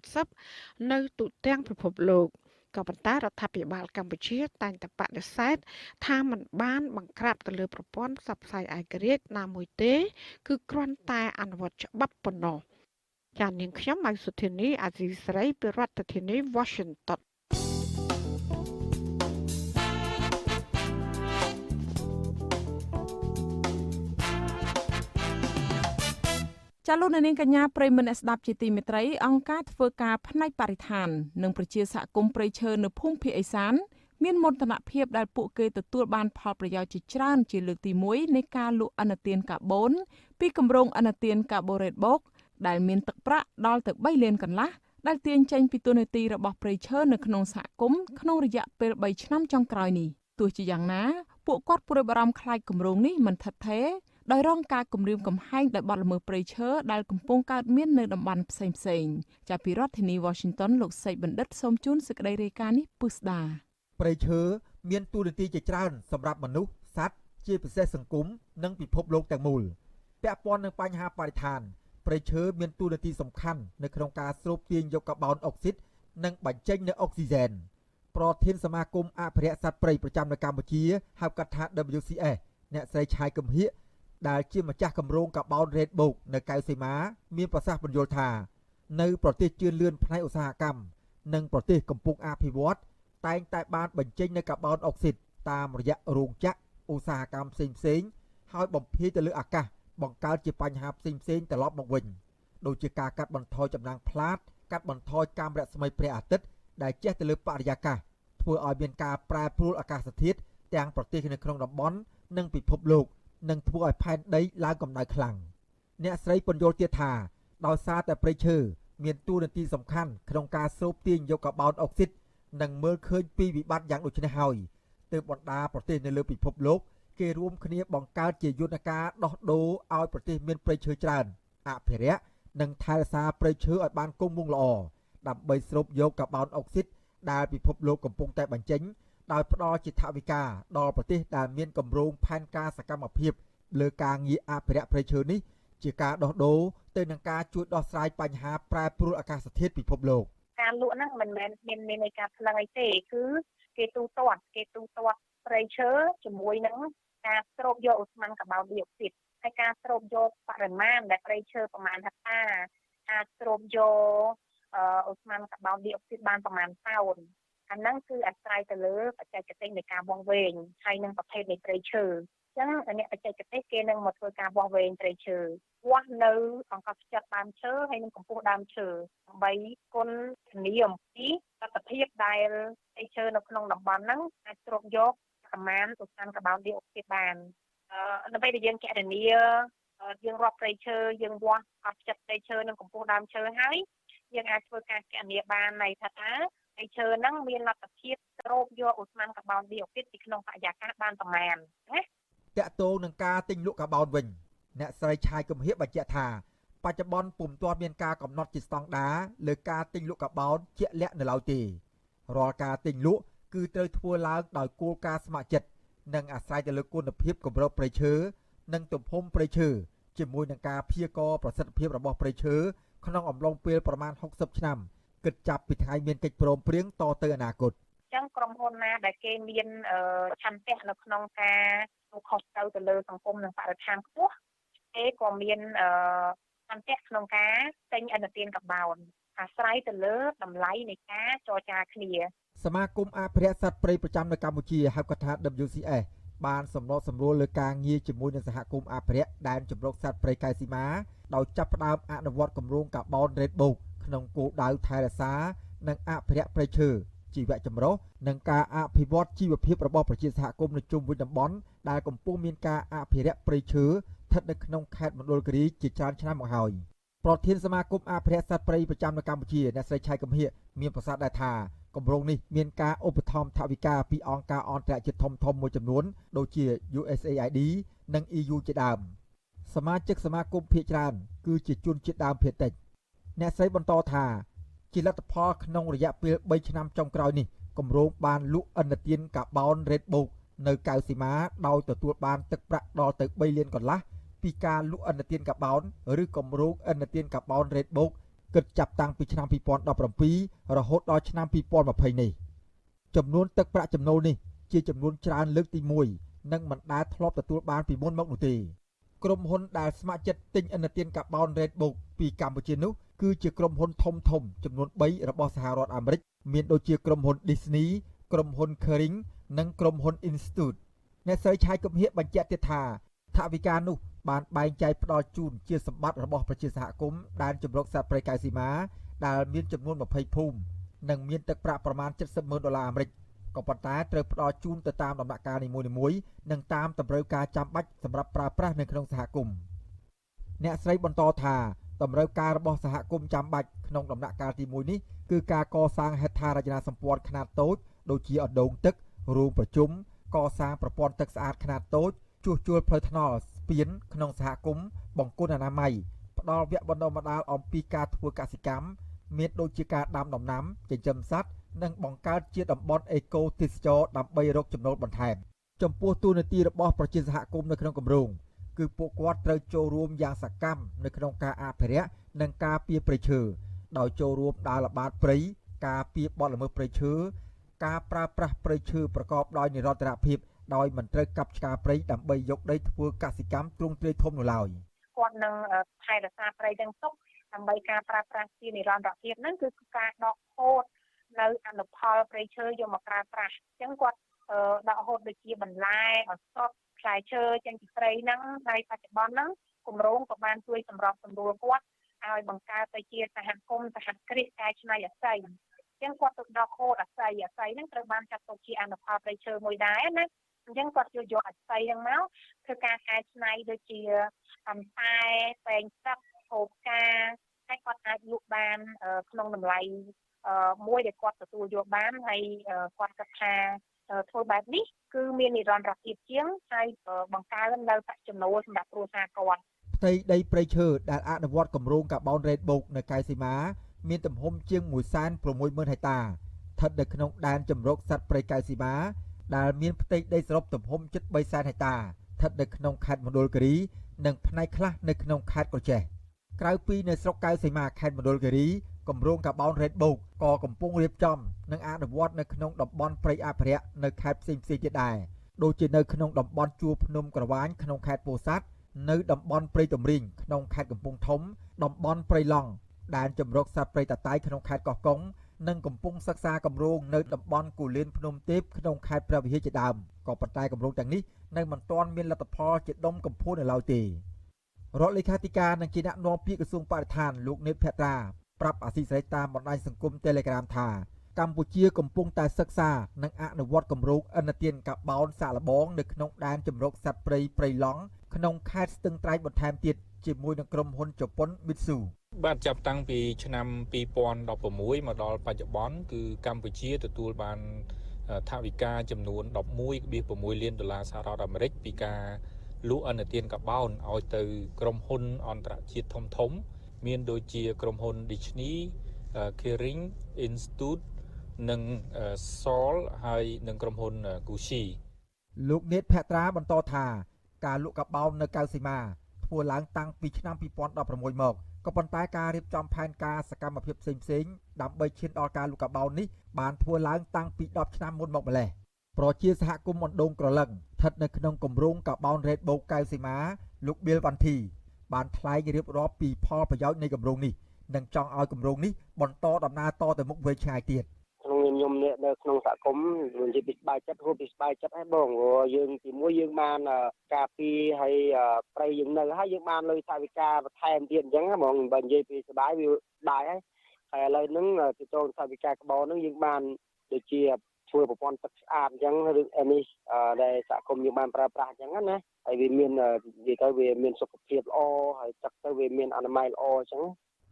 Speaker 9: 180នៅទូទាំងពិភពលោកក៏ប៉ុន្តែរដ្ឋាភិបាលកម្ពុជាតែងតែបដិសេធថាមិនបានបង្ក្រាបទៅលើប្រព័ន្ធផ្សព្វផ្សាយឯករាជ្យណាមួយទេគឺគ្រាន់តែអនុវត្តច្បាប់ប៉ុណ្ណោះចា៎នាងខ្ញុំម៉ៅសុធានីអាស៊ីសេរីពីរដ្ឋធានី Washington
Speaker 2: ចាលោកនាងកញ្ញាប្រិយមិត្តអ្នកស្ដាប់ជាទីមេត្រីអង្គការធ្វើការផ្នែកបរិស្ថាននិងប្រជាសហគមន៍ព្រៃឈើនៅភូមិភាគឦសានមានមោទនភាពដែលពួកគេទទួលបានផលប្រយោជន៍ជាច្រើនជាលើកទី1នៃការលក់ឥណទានកាបូនពីគម្រោងឥណទានកាបូរ៉េតបូកដែលមានទឹកប្រាក់ដល់ទៅ3លានកន្លះដែលទាញចេញពីទូនាទីរបស់ព្រៃឈើនៅក្នុងសហគមន៍ក្នុងរយៈពេល3ឆ្នាំចុងក្រោយនេះទោះជាយ៉ាងណាពួកគាត់ព្រួយបារម្ភខ្លាចគម្រោងនេះមិនថិតថេរដោយរងការគំរាមកំហែងដោយបទល្មើសព្រៃឈើដែលកំពុងកើតមាននៅតំបន់ផ្សេងៗចាប់ពីរដ្ឋធានី Washington លោកសេកបណ្ឌិតសូមជូនសេចក្តីរាយការណ៍នេះពិស្ដា
Speaker 11: ព្រៃឈើមានតួនាទីជាច្រើនសម្រាប់មនុស្សសត្វជាពិសេសសង្គមនិងពិភពលោកទាំងមូលពាក់ព័ន្ធនឹងបញ្ហាបរិស្ថានព្រៃឈើមានតួនាទីសំខាន់នៅក្នុងការស្រូបទាញយកកាបូនអុកស៊ីតនិងបញ្ចេញនូវអុកស៊ីហ្សែនប្រធានសមាគមអភិរក្សសត្វព្រៃប្រចាំនៅកម្ពុជាហៅកាត់ថា WCS អ្នកស្រីឆាយកំហៀកដែលជាម្ចាស់គម្រោងកាបូនរ៉េតបូកនៅកៅសីមាមានប្រសាសន៍បញ្យល់ថានៅប្រទេសជឿនលឿនផ្នែកឧស្សាហកម្មនិងប្រទេសកំពុងអភិវឌ្ឍតែងតែបានបញ្ចេញនៅកាបូនអុកស៊ីតតាមរយៈរោងចក្រឧស្សាហកម្មផ្សេងៗហើយបំភាយទៅលើអាកាសបង្កើតជាបញ្ហាផ្សេងៗត្រឡប់មកវិញដូចជាការកាត់បន្ថយចំណាំងផ្លាតកាត់បន្ថយកាំរស្មីព្រះអាទិត្យដែលជះទៅលើបរិយាកាសធ្វើឲ្យមានការប្រែប្រួលអាកាសធាតុទាំងប្រទេសនៅក្នុងតំបន់និងពិភពលោកនិងធ្វើឲ្យផែនដីឡើងកម្ដៅខ្លាំងអ្នកស្រីពន្យល់ទៀតថាដោយសារតែព្រៃឈើមានតួនាទីសំខាន់ក្នុងការស្រូបទាញយកកាបូនអុកស៊ីតនិងមើលឃើញពីវិបត្តិយ៉ាងដូចនេះហើយទើបបណ្ដាប្រទេសនៅលើពិភពលោកគេរួមគ្នាបង្កើតជាយន្តការដោះដូរឲ្យប្រទេសមានព្រៃឈើច្រើនអភិរក្សនិងថែរក្សាព្រៃឈើឲ្យបានគង់វង្សល្អដើម្បីស្រូបយកកាបូនអុកស៊ីតដែលពិភពលោកកំពុងតែបញ្ចេញដោយផ្ដល់ជាថវិកាដល់ប្រទេសដែលមានគម្រោងផែនការសកម្មភាពលើការងារអភិរក្សព្រៃឈើនេះជាការដោះដូរទៅនឹងការជួយដោះស្រាយបញ្ហាប្រែប្រួលអាកាសធាតុពិភពលោក
Speaker 12: ការលក់ហ្នឹងមិនមែនមានន័យការផ្លឹងអីទេគឺគេទូទាត់ព្រៃឈើជាមួយនឹងការស្រូបយកអូស្មန်កាបូនឌីអុកស៊ីតហើយការស្រូបយកបរិមាណដែលព្រៃឈើប្រមាណហិកតាអាចស្រូបយកអូស្មန်កាបូនឌីអុកស៊ីតបានប្រមាណតោនអាហ្នឹងគឺអាស្រ័យទៅលើបច្ចេកទេសនៃការវាស់វែងហើយនឹងប្រភេទនៃព្រៃឈើអញ្ចឹងអ្នកបច្ចេកទេសគេនឹងមកធ្វើការវាស់វែងព្រៃឈើវាស់នៅអង្កត់ផ្ចិតដើមឈើហើយនឹងកម្ពស់ដើមឈើដើម្បីគុណធានាអំពីលទ្ធភាពដែលព្រៃឈើនៅក្នុងតំបន់ហ្នឹងអាចស្រូបយកប្រមាណអូស្មန်កាបូនឌីអុកស៊ីតបានដើម្បីដែលយើងគណនាយើងរាប់ព្រៃឈើយើងវាស់អត់ផ្ចិតព្រៃឈើនិងកម្ពស់ដើមឈើហើយយើងអាចធ្វើការគណនាបានន័យថាព្រៃឈើហ្នឹងមានលទ្ធភាពស្រូបយកអូស្មန်កាបូនឌីអុកស៊ីតពីក្នុងបរិយាកាសបានប្រមាណណា
Speaker 11: តាក់ទងនឹងការទិញលក់កាបូនវិញអ្នកស្រីឆាយកំហៀកបញ្ជាក់ថាបច្ចុប្បន្នពុំទាន់មានការកំណត់ជាស្តង់ដារលើការទិញលក់កាបូនជាក់លាក់នៅឡើយទេរាល់ការទិញលក់គឺត្រូវធ្វើឡើងដោយគោលការណ៍ស្ម័គ្រចិត្តនិងអាស្រ័យទៅលើគុណភាពគម្របព្រៃឈើនិងទំហំព្រៃឈើជាមួយនឹងការព្យាករណ៍ប្រសិទ្ធភាពរបស់ព្រៃឈើក្នុងអំឡុងពេលប្រមាណ60ឆ្នាំ គិតចាប់ពីថ្ងៃមានកិច្ចព្រមព្រៀងតទៅអនាគត
Speaker 12: ចឹងក្រុមហ៊ុនណាដែលគេមានឆន្ទៈនៅក្នុងការខុសត្រូវទៅលើសង្គមនិងបរិស្ថានខ្ពស់គេក៏មានឆន្ទៈក្នុងការទិញឥណទានកាបូនអាស្រ័យទៅលើតម្លៃនៃការចរចាគ្នា
Speaker 11: សមាគមអភិរក្សសត្វព្រៃប្រចាំនៅកម្ពុជាហៅកាត់ថា WCS បានសម្របសម្រួលលើការងារជាមួយនឹងសហគមន៍អភិរក្សដែនជម្រកសត្វព្រៃកែវសីមាដោយចាប់ផ្ដើមអនុវត្តគម្រោងកាបូនរ៉េតបូកក្នុងគោលដៅថែរក្សានិងអភិរក្សព្រៃឈើជីវៈចម្រុះនិងការអភិវឌ្ឍជីវភាពរបស់ប្រជាសហគមន៍នៅជុំវិញតំបន់ដែលកំពុងមានការអភិរក្សព្រៃឈើស្ថិតនៅក្នុងខេត្តមណ្ឌលគិរីជាច្រើនឆ្នាំមកហើយប្រធានសមាគមអភិរក្សសត្វព្រៃប្រចាំនៅកម្ពុជាអ្នកស្រីឆៃកំហៀកមានប្រសាសន៍ដែរថាគម្រោងនេះមានការឧបត្ថម្ភថវិកាពីអង្គការអន្តរជាតិធំៗមួយចំនួនដូចជា USAID និង EU ជាដើមសមាជិកសមាគមភាគច្រើនគឺជាជនជាតិដើមភាគតិចអ្នកស្រីបន្តថាជាលទ្ធផលក្នុងរយៈពេល3ឆ្នាំចុងក្រោយនេះគម្រោងបានលក់ឥណទានកាបូនរ៉េតបូកនៅកៅសីមាដោយទទួលបានទឹកប្រាក់ដល់ទៅ3លានកន្លះពីការលក់ឥណទានកាបូនឬគម្រោងឥណទានកាបូនរ៉េតបូកគិតចាប់តាំងពីឆ្នាំ2017រហូតដល់ឆ្នាំ2020នេះចំនួនទឹកប្រាក់ចំណូលនេះជាចំនួនច្រើនលើកទី1និងមិនដែលធ្លាប់ទទួលបានពីមុនមកនោះទេក្រុមហ៊ុនដែលស្ម័គ្រចិត្តទិញឥណទានកាបូនរ៉េតបូកពីកម្ពុជានោះគឺជាក្រុមហ៊ុនធំចំនួន3របស់សហរដ្ឋអាមេរិកមានដូចជាក្រុមហ៊ុន Disney ក្រុមហ៊ុន Kering និងក្រុមហ៊ុន Institute អ្នកស្រីឆៃកំហៀកបញ្ជាក់ទៀតថាថវិកានោះបានបែងចែកផ្ដល់ជូនជាសម្បត្តិរបស់ប្រជាសហគមន៍ដែនជម្រកសត្វព្រៃកែវសីមាដែលមានចំនួន20ភូមិនិងមានទឹកប្រាក់ប្រមាណ$70,000អាមេរិកក៏ប៉ុន្តែត្រូវផ្ដល់ជូនទៅតាមដំណាក់កាលនីមួយៗនិងតាមតម្រូវការចាំបាច់សម្រាប់ប្រើប្រាស់នៅក្នុងសហគមន៍អ្នកស្រីបន្តថាតម្រូវការរបស់សហគមន៍ចាំបាច់ក្នុងដំណាក់កាលទី1នេះគឺការកសាងហេដ្ឋារចនាសម្ព័ន្ធខ្នាតតូចដូចជាអណ្ដូងទឹករូងប្រជុំកសាងប្រព័ន្ធទឹកស្អាតខ្នាតតូចជួសជុលផ្លូវថ្នល់ស្ពានក្នុងសហគមន៍បង្គន់អនាម័យផ្ដល់វគ្គបណ្ដុះបណ្ដាលអំពីការធ្វើកសិកម្មមានដូចជាការដាំដំណាំចិញ្ចឹមសត្វនិងបង្កើតជាតំបន់អេកូទេសចរដើម្បីរកចំណូលបន្ថែមចំពោះតួនាទីរបស់ប្រជាសហគមន៍នៅក្នុងគម្រោងគឺពួកគាត់ត្រូវចូលរួមយ៉ាងសកម្មនៅក្នុងការអភិរក្សនិងការពារព្រៃឈើដោយចូលរួមដើរល្បាតព្រៃការពារបទល្មើសព្រៃឈើការប្រើប្រាស់ព្រៃឈើប្រកបដោយនិរន្តរភាពដោយមិនត្រូវកាប់ឆ្ការព្រៃដើម្បីយកដីធ្វើកសិកម្មទ្រង់ទ្រាយធំនោះឡើយ
Speaker 12: គាត់នឹងថែរក្សាព្រៃទាំងទុកដើម្បីការប្រើប្រាស់ជានិរន្តរភាពហ្នឹងគឺការដកហូតនៅអនុផលព្រៃឈើយកមកប្រើប្រាស់អញ្ចឹងគាត់ដកហូតដូចជាបន្លែអសតផ្លែឈើចេញពីព្រៃហ្នឹងហើយបច្ចុប្បន្នហ្នឹងគម្រោងក៏បានជួយសម្របសម្រួលគាត់ឲ្យបង្កើតទៅជាសហគមន៍សហគ្រាសកែច្នៃអាស័យអញ្ចឹងគាត់ទៅដកហូតអាស័យហ្នឹងត្រូវបានចាត់ទុកជាអនុផលព្រៃឈើមួយដែរណាអញ្ចឹងគាត់យកអាស័យហ្នឹងមកធ្វើការកែច្នៃដូចជាអំតែពេងទឹកហូបការហើយគាត់អាចលក់បានក្នុងតម្លៃមួយដែលគាត់ទទួលយកបានហើយគាត់គិតថាធ្វើបែបនេះគឺមាននិរន្តរភាពជាងហើយបង្កើននៅប្រាក់ចំណូលសម្រាប់គ្រួសារគាត់
Speaker 11: ផ្ទៃដីព្រៃឈើដែលអនុវត្តគម្រោងកាបូនរ៉េតបូកនៅកែវសីមាមានទំហំជាង160,000 ហិកតាស្ថិតនៅក្នុងដែនជម្រកសត្វព្រៃកែវសីមាដែលមានផ្ទៃដីសរុបទំហំជិត300,000 ហិកតាស្ថិតនៅក្នុងខេត្តមណ្ឌលគិរីនិងផ្នែកខ្លះនៅក្នុងខេត្តក្រចេះក្រៅពីនៅស្រុកកែវសីមាខេត្តមណ្ឌលគិរីគម្រោងកាបូនរ៉េតបូកក៏កំពុងរៀបចំនិងអនុវត្តនៅក្នុងតំបន់ព្រៃអភិរក្សនៅខេត្តផ្សេងៗទៀតដែរដូចជានៅក្នុងតំបន់ជួរភ្នំក្រវាញក្នុងខេត្តពោធិ៍សាត់នៅតំបន់ព្រៃទំរីងក្នុងខេត្តកំពង់ធំតំបន់ព្រៃឡង់ដែនជម្រកសត្វព្រៃតាតៃក្នុងខេត្តកោះកុងនិងកំពុងសិក្សាគម្រោងនៅតំបន់គូលានភ្នំទេពក្នុងខេត្តព្រះវិហារជាដើមក៏ប៉ុន្តែគម្រោងទាំងនេះនៅមិនទាន់មានលទ្ធផលជាដុំកំភួននៅឡើយទេរដ្ឋលេខាធិការនិងជាអ្នកនាំពាក្យក្រសួងបរិស្ថានលោកនេតភត្រាប្រាប់អាស៊ីសេរីតាមបណ្ដាញសង្គម Telegram ថាកម្ពុជាកំពុងតែសិក្សានិងអនុវត្តគម្រោងឥណទានកាបូនសាកល្បងនៅក្នុងដែនជម្រកសត្វព្រៃព្រៃឡង់ក្នុងខេត្តស្ទឹងត្រែងបន្ថែមទៀតជាមួយនឹងក្រុមហ៊ុនជប៉ុន Mitsu
Speaker 13: បាទចាប់តាំងពីឆ្នាំ2016មកដល់បច្ចុប្បន្នគឺកម្ពុជាទទួលបានថវិកាចំនួន$11.6 លានសហរដ្ឋអាមេរិកពីការលក់ឥណទានកាបូនឲ្យទៅក្រុមហ៊ុនអន្តរជាតិធំៗមានដូចជាក្រុមហ៊ុន Disney, Kering, Institute និង Sol ហើយនិងក្រុមហ៊ុន Gucci
Speaker 11: លោកនេតភត្រាបន្តថាការលក់កាបូននៅកៅសីមាធ្វើឡើងតាំងពីឆ្នាំ2016មក ក៏ប៉ុន្តែការរៀបចំផែនការសកម្មភាពផ្សេងៗដើម្បីឈានដល់ការលូកកាបោននេះបានធ្វើឡើងតាំងពី10ឆ្នាំមុនមកម្ល៉េះប្រជាសហគមន៍អណ្ដូងក្រឡឹងស្ថិតនៅក្នុងគម្រោងកាបោនរ៉េតបូកៅសីមាលោកបៀលវ៉ាន់ធីបានថ្លែងរៀបរាប់ពីផលប្រយោជន៍នៃគម្រោងនេះនិងចង់ឲ្យគម្រោងនេះបន្តដំណើរតទៅមុខវែងឆ្ងាយទៀត
Speaker 8: ក្នុងខ្ញុំនេះនៅក្នុងសហគមន៍និយាយពីស្បាយចិត្តហូបពីស្បាយចិត្តហើយបងយើងទីមួយយើងបានការពីហើយប្រៃយើងនៅហើយយើងបានលុយថវិកាបន្ថែមទៀតអញ្ចឹងហ្មងបើនិយាយពីស្បាយវាដែរហើយឥឡូវហ្នឹងទីតងថវិកាក្បោហ្នឹងយើងបានដូចជាធ្វើប្រព័ន្ធទឹកស្អាតអញ្ចឹងឬនេះដែលសហគមន៍យើងបានប្រើប្រាស់អញ្ចឹងណាហើយវាមាននិយាយទៅវាមានសុខភាពល្អហើយទឹកទៅវាមានអនាម័យល្អអញ្ចឹង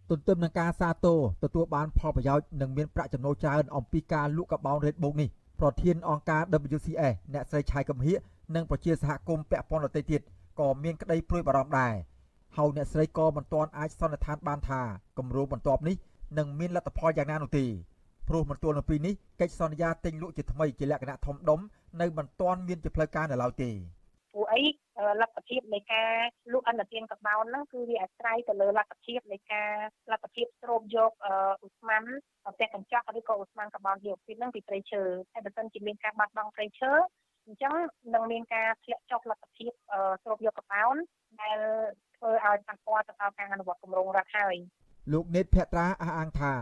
Speaker 11: ទន្ទឹមនឹងការសាទរទទួលបានផលប្រយោជន៍និងមានប្រាក់ចំណូលច្រើនអំពីការលក់កាបោនរ៉េតបូកនេះប្រធានអង្គការ WCS អ្នកស្រីឆៃកំហៀកនិងប្រជាសហគមន៍ពាក់ព័ន្ធដទៃទៀតក៏មានក្តីព្រួយបារម្ភដែរហើយអ្នកស្រីក៏មិនទាន់អាចសន្និដ្ឋានបានថាគម្រោងបន្ទាប់នេះនឹងមានលទ្ធផលយ៉ាងណានោះទេព្រោះមន្ទល់នៅពេលនេះកិច្ចសន្យាទិញលក់ជាថ្មីជាលក្ខណៈធំដុំនៅមិនទាន់មានជាផ្លូវការនៅឡើយទេ
Speaker 12: ព្រោះអីលទ្ធភាពនៃការលក់អន្តរជាតិកបោនហ្នឹងគឺវាអាស្រ័យទៅលើលទ្ធភាពនៃការលទ្ធភាពស្រូបយកឧស្ម័នផ្ទះកញ្ចក់ឬក៏ឧស្ម័នកបោនឌីអុកស៊ីតហ្នឹងពីព្រៃឈើហើយបើសិនជាមានការបាត់បង់ព្រៃឈើអញ្ចឹងនឹងមានការធ្លាក់ចុះលទ្ធភាពស្រូបយកកបោនដែលធ្វើឲ្យប៉ះពាល់ទៅដល់ការអនុវត្តគម្រោងរដ្ឋហើយ
Speaker 11: លោកនេតភក្ត្រាអះអាងថា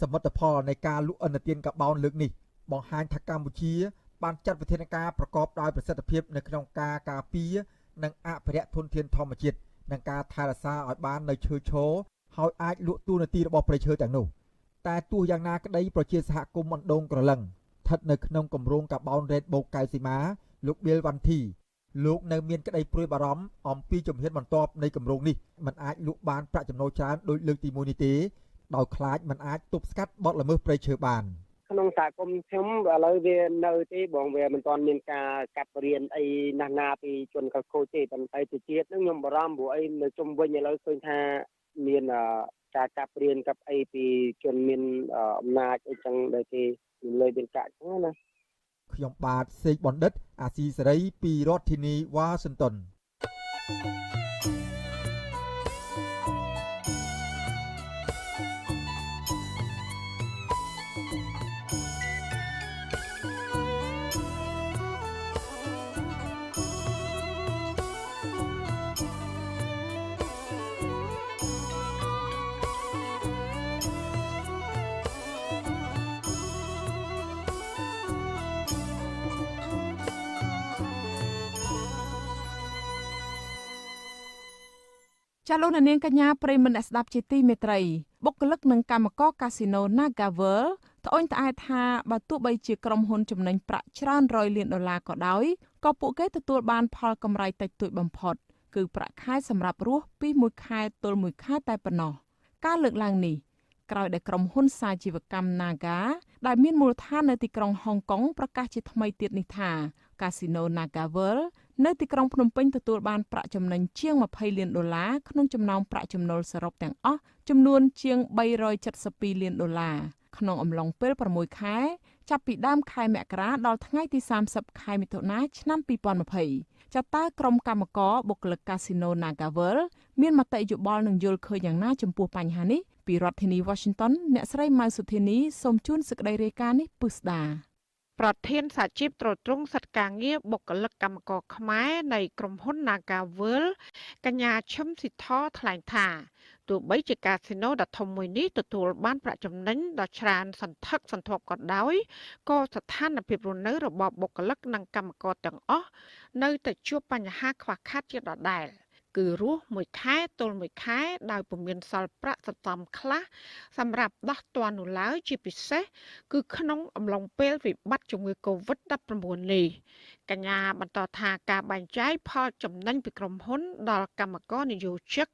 Speaker 11: សមិទ្ធផលនៃការលក់អន្តរជាតិកបោនលើកនេះបង្ហាញថាកម្ពុជាបានចាត់វិធានការប្រកបដោយប្រសិទ្ធភាពនៅក្នុងការការពារនិងអភិរក្សធនធានធម្មជាតិនិងការថែរក្សាឲ្យបាននៅឈើឈរហើយអាចលក់តួនាទីរបស់ព្រៃឈើទាំងនោះតែទោះយ៉ាងណាក្តីប្រជាសហគមន៍អណ្ដូងក្រឡឹងស្ថិតនៅក្នុងគម្រោងកាបោនរ៉េតបូកកៅសីមាលោកបៀលវ៉ាន់ធីលោកនៅមានក្តីព្រួយបារម្ភអំពីជំហានបន្ទាប់នៃគម្រោងនេះมันអាចលក់បានប្រាក់ចំណូលច្រើនដោយលើកទី1នេះទេដោយខ្លាចมันអាចទប់ស្កាត់បទល្មើសព្រៃឈើបាន
Speaker 8: ក្នុងសហគមន៍ខ្ញុំឥឡូវវានៅទេបងវាមិនទាន់មានការកាត់រៀនអីណាពីជនកលខូចទេប៉ុន្តែទៅទៀតហ្នឹងខ្ញុំបារម្ភព្រោះអីនៅជុំវិញឥឡូវឃើញថាមានការកាត់រៀនកាប់អីពីជនមានអំណាចអីចឹងដែលគេលើយមានកាក់ហ្នឹងណា
Speaker 11: ខ្ញុំបាទសេកបណ្ឌិតអាស៊ីសេរីពីរដ្ឋធានីវ៉ាស៊ីនតោន
Speaker 2: ចាលោកនាងកញ្ញាប្រិមមអ្នកស្ដាប់ជាទីមេត្រីបុគ្គលិកនិងកម្មករកាស៊ីណូ Naga World ត្អូញត្អែថាបើទោះបីជាក្រុមហ៊ុនចំណេញប្រាក់ច្រើន100លានដុល្លារក៏ដោយក៏ពួកគេទទួលបានផលកម្រៃតិចតួចបំផុតគឺប្រាក់ខែសម្រាប់រស់ពី1ខែទល់1ខែតែប៉ុណ្ណោះការលើកឡើងនេះក្រោយដែលក្រុមហ៊ុនសាជីវកម្ម Naga ដែលមានមូលដ្ឋាននៅទីក្រុងហុងកុងប្រកាសជាថ្មីទៀតនេះថាកាស៊ីណូ Naga World នៅទីក្រុងភ្នំពេញទទួលបានប្រាក់ចំណេញជាង20លានដុល្លារក្នុងចំណោមប្រាក់ចំណូលសរុបទាំងអស់ចំនួនជាង372លានដុល្លារក្នុងអំឡុងពេល6ខែចាប់ពីដើមខែមករាដល់ថ្ងៃទី30ខែមិថុនាឆ្នាំ2020ចាតើក្រុមកម្មករបុគ្គលិកកាស៊ីណូ Naga World មានមតិយោបល់នឹងយល់ឃើញយ៉ាងណាចំពោះបញ្ហានេះពីរដ្ឋធានី Washington អ្នកស្រីម៉ៅសុធានីសូមជូនសេចក្តីរាយការណ៍នេះពិស្ដា
Speaker 9: ប្រធានសហជីពត្រួតត្រងសិទ្ធិការងារបុគ្គលិកកម្មករខ្មែរនៃក្រុមហ៊ុន Naga World កញ្ញាឈឹមស៊ីធថ្លែងថាទោះបីជាកាស៊ីណូដ៏ធំមួយនេះទទួលបានប្រាក់ចំណេញដ៏ច្រើនសន្ធឹកសន្ធាប់ក៏ដោយក៏ស្ថានភាពរស់នៅរបស់បុគ្គលិកនិងកម្មករទាំងអស់នៅតែជួបបញ្ហាខ្វះខាតជាដដែលគឺរស់1ខែទល់1ខែដោយពុំមានសល់ប្រាក់សន្សំខ្លះសម្រាប់ដោះទាន់នោះឡើយជាពិសេសគឺក្នុងអំឡុងពេលវិបត្តិជំងឺ Covid-19 នេះកញ្ញាបន្តថាការបែងចែកផលចំណេញពីក្រុមហ៊ុនដល់កម្មករនិយោជិក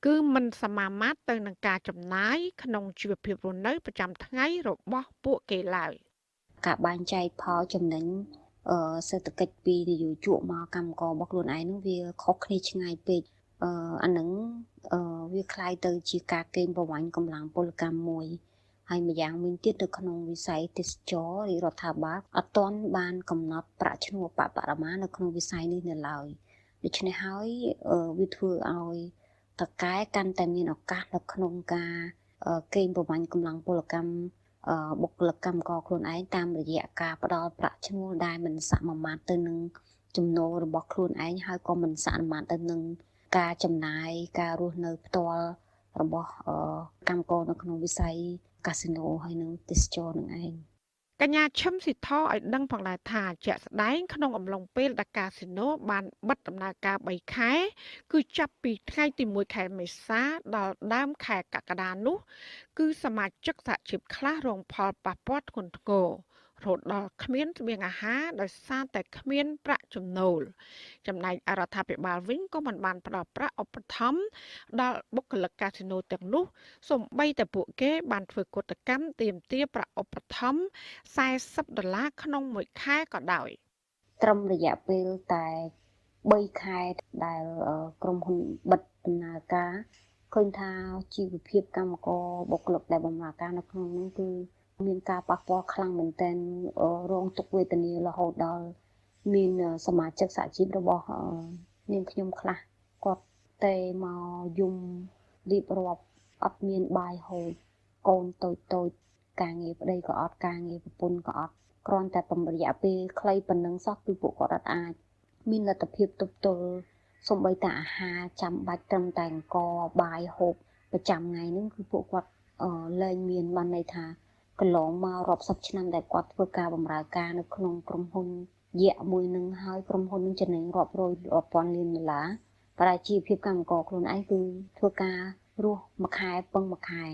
Speaker 9: គឺមិនសមាមាត្រទៅនឹងការចំណាយក្នុងជីវភាពរស់នៅប្រចាំថ្ងៃរបស់ពួកគេឡើយ
Speaker 14: ការបែងចែកផលចំណេញសេដ្ឋកិច្ចពីនយោជកមកកម្មកររបស់ខ្លួនឯងនោះវាខុសគ្នាឆ្ងាយពេកអានឹងវាคล้ายទៅជាការកេងប្រវ័ញ្ចកម្លាំងពលកម្មមួយហើយម្យ៉ាងវិញទៀតនៅក្នុងវិស័យទេសចររាជរដ្ឋាភិបាលអត់ទាន់បានកំណត់ប្រាក់ឈ្នួលបរិមាណនៅក្នុងវិស័យនេះនៅឡើយដូច្នេះហើយវាធ្វើឲ្យ តកែកាន់តែមានឱកាសនៅក្នុងការកេងប្រវ័ញ្ចកម្លាំងពលកម្មបុគ្គលិកកម្មករខ្លួនឯងតាមរយៈការផ្ដល់ប្រាក់ឈ្នួលដែលមិនសមាមាត្រទៅនឹងចំណូលរបស់ខ្លួនឯងហើយក៏មិនសមាមាត្រទៅនឹងការចំណាយការរស់នៅផ្ទាល់របស់កម្មករនៅក្នុងវិស័យកាស៊ីណូហើយនិងទេសចរនឹងឯង
Speaker 9: កញ្ញាឈឹមស៊ីធឲ្យដឹងផងដែរថាជាក់ស្ដែងក្នុងអំឡុងពេលដែលកាស៊ីណូបានបិទដំណើរការ3ខែគឺចាប់ពីថ្ងៃទី1ខែមេសាដល់ដើមខែកក្កដានោះគឺសមាជិកសហជីពខ្លះរងផលប៉ះពាល់ធ្ងន់ធ្ងររហូតដល់គ្មានស្បៀងអាហារដោយសារតែគ្មានប្រាក់ចំណូលចំណែករដ្ឋាភិបាលវិញក៏មិនបានផ្ដល់ប្រាក់ឧបត្ថម្ភដល់បុគ្គលិកកាស៊ីណូទាំងនោះសូម្បីតែពួកគេបានធ្វើកតកម្មទាមទារប្រាក់ឧបត្ថម្ភ$40ក្នុងមួយខែក៏ដោយ
Speaker 14: ត្រឹមរយៈពេលតែ3ខែដែលក្រុមហ៊ុនបិទដំណើរការឃើញថាជីវភាពកម្មករបុគ្គលិកដែលបម្រើការនៅក្នុងនោះគឺមានការប៉ះពាល់ខ្លាំងមែនទែនរងទុក្ខវេទនារហូតដល់មានសមាជិកសហជីពរបស់នាងខ្ញុំខ្លះគាត់តែមកយំរៀបរាប់អត់មានបាយហូបកូនតូចការងារប្តីក៏អត់ការងារប្រពន្ធក៏អត់គ្រាន់តែរយៈពេលខ្លីប៉ុណ្ណឹងសោះគឺពួកគាត់អាចមានលទ្ធភាពទប់ទល់សូម្បីតែអាហារចាំបាច់ត្រឹមតែអង្គបាយហូបប្រចាំថ្ងៃហ្នឹងគឺពួកគាត់លែងមានបានន័យថាកន្លងមករាប់សិបឆ្នាំដែលគាត់ធ្វើការបម្រើការនៅក្នុងក្រុមហ៊ុនយៈមួយនឹងហើយក្រុមហ៊ុននឹងចំណេញរាប់រយរាប់ពាន់លានដុល្លារតែជីវភាពកម្មករខ្លួនឯងគឺធ្វើការរស់មួយខែពឹងមួយខែ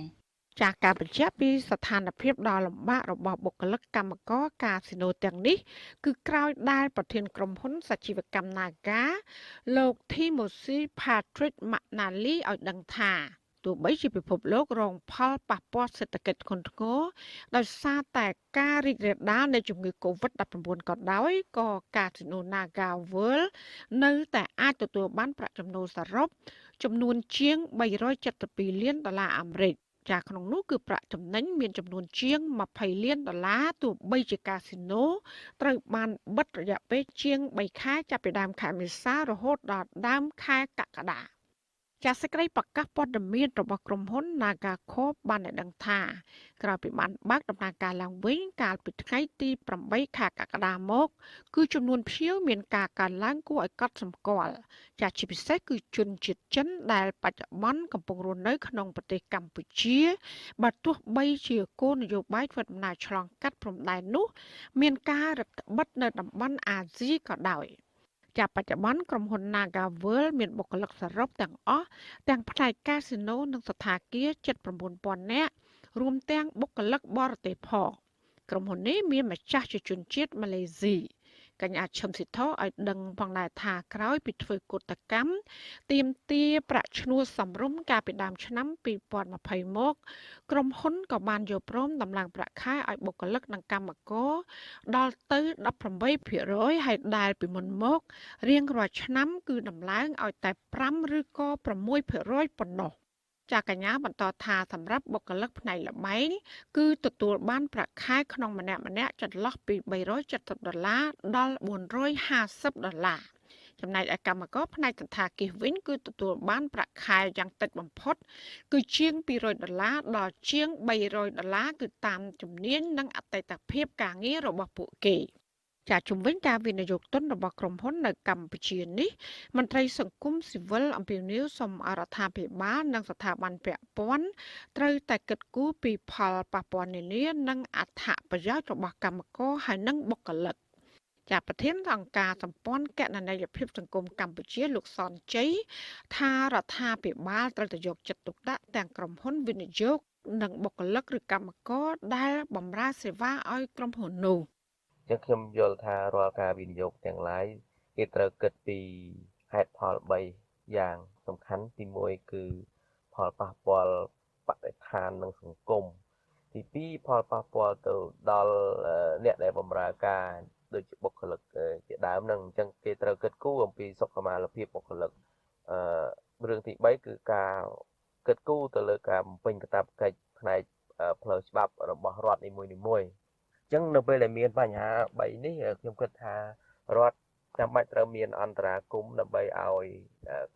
Speaker 9: ចាស់ការបញ្ជាក់ពីស្ថានភាពដ៏លំបាករបស់បុគ្គលិកកម្មករកាស៊ីណូទាំងនេះគឺក្រោយដែលប្រធានក្រុមហ៊ុនសជីវកម្ម Naga លោក Timothy Patrick McNally ឲ្យដឹងថាទោះបីជាពិភពលោករងផលប៉ះពាល់សេដ្ឋកិច្ចធ្ងន់ធ្ងរដោយសារតែការរីករាលដាលនៃជំងឺ Covid-19 ក៏ដោយក៏កាស៊ីណូ Naga World នៅតែអាចទទួលបានប្រាក់ចំណូលសរុបចំនួនជាង$372លានអាមេរិកចាក្នុងនោះគឺប្រាក់ចំណេញមានចំនួនជាង$20លានទោះបីជាកាស៊ីណូត្រូវបានបិទរយៈពេលជាង3ខែចាប់ពីដើមខែមេសារហូតដល់ដើមខែកក្កដាចាសសេចក្តីប្រកាសព័ត៌មានរបស់ក្រុមហ៊ុន Naga Corp បានឲ្យដឹងថាក្រោយពីបានបើកដំណើរការឡើងវិញកាលពីថ្ងៃទី8ខែកក្កដាមកគឺចំនួនភ្ញៀវមានការកើនឡើងគួរឲ្យកត់សម្គាល់ចាសជាពិសេសគឺជនជាតិចិនដែលបច្ចុប្បន្នកំពុងរស់នៅក្នុងប្រទេសកម្ពុជាបើទោះបីជាគោលនយោបាយធ្វើដំណើរឆ្លងកាត់ព្រំដែននោះមានការរឹតបន្តឹងនៅតំបន់អាស៊ីក៏ដោយចាប់បច្ចុប្បន្នក្រុមហ៊ុន Naga World មានបុគ្គលិកសរុបទាំងអស់ទាំងផ្នែកកាស៊ីណូនិងសណ្ឋាគារ 79,000 នាក់រួមទាំងបុគ្គលិកបរទេសផងក្រុមហ៊ុននេះមានម្ចាស់ជាជនជាតិម៉ាឡេស៊ីកញ្ញាឈឹមស៊ីធឲ្យដឹងផងដែរថាក្រោយពីធ្វើកតកម្មទាមទារប្រាក់ឈ្នួលសមរម្យកាលពីដើមឆ្នាំ2020មកក្រុមហ៊ុនក៏បានយល់ព្រមដំឡើងប្រាក់ខែឲ្យបុគ្គលិកនិងកម្មករដល់ទៅ 18% ហើយដែលពីមុនមករៀងរាល់ឆ្នាំគឺដំឡើងឲ្យតែ5ឬក៏ 6% ប៉ុណ្ណោះចាកញ្ញាបន្តថាសម្រាប់បុគ្គលិកផ្នែកល្បែងគឺទទួលបានប្រាក់ខែក្នុងម្នាក់ចន្លោះពី$370ដល់$450ចំណែកឯកម្មករផ្នែកសណ្ឋាគារវិញគឺទទួលបានប្រាក់ខែយ៉ាងតិចបំផុតគឺជាង$200ដល់ជាង$300គឺតាមជំនាញនិងអតីតភាពការងាររបស់ពួកគេចាជំវិញការវិនិយោគទុនរបស់ក្រុមហ៊ុននៅកម្ពុជានេះមន្ត្រីសង្គមស៊ីវិលអំពាវនាវសូមរដ្ឋាភិបាលនិងស្ថាប័នពាក់ព័ន្ធត្រូវតែគិតគូរពីផលប៉ះពាល់នានានិងអត្ថប្រយោជន៍របស់កម្មករហើយនិងបុគ្គលិកចាប្រធានអង្គការសម្ព័ន្ធគណនេយ្យភាពសង្គមកម្ពុជាលោកសនជ័យថារដ្ឋាភិបាលត្រូវតែយកចិត្តទុកដាក់ទាំងក្រុមហ៊ុនវិនិយោគនិងបុគ្គលិកឬកម្មករដែលបម្រើសេវាឲ្យក្រុមហ៊ុននោះ
Speaker 15: ចឹងខ្ញុំយល់ថារាល់ការវិនិយោគទាំងឡាយគេត្រូវគិតពីហេតុផល3យ៉ាងសំខាន់ទី1គឺផលប៉ះពាល់បរិស្ថាននិងសង្គមទី2ផលប៉ះពាល់ទៅដល់អ្នកដែលបម្រើការដូចជាបុគ្គលិកជាដើមហ្នឹងអញ្ចឹងគេត្រូវគិតគូរអំពីសុខុមាលភាពបុគ្គលិករឿងទី3គឺការគិតគូរទៅលើការបំពេញកាតព្វកិច្ចផ្នែកផ្លូវច្បាប់របស់រដ្ឋនីមួយៗអញ្ចឹងនៅពេលដែលមានបញ្ហា3នេះខ្ញុំគិតថារដ្ឋ ចាំបាច់ត្រូវមានអន្តរាគមន៍ដើម្បីឲ្យ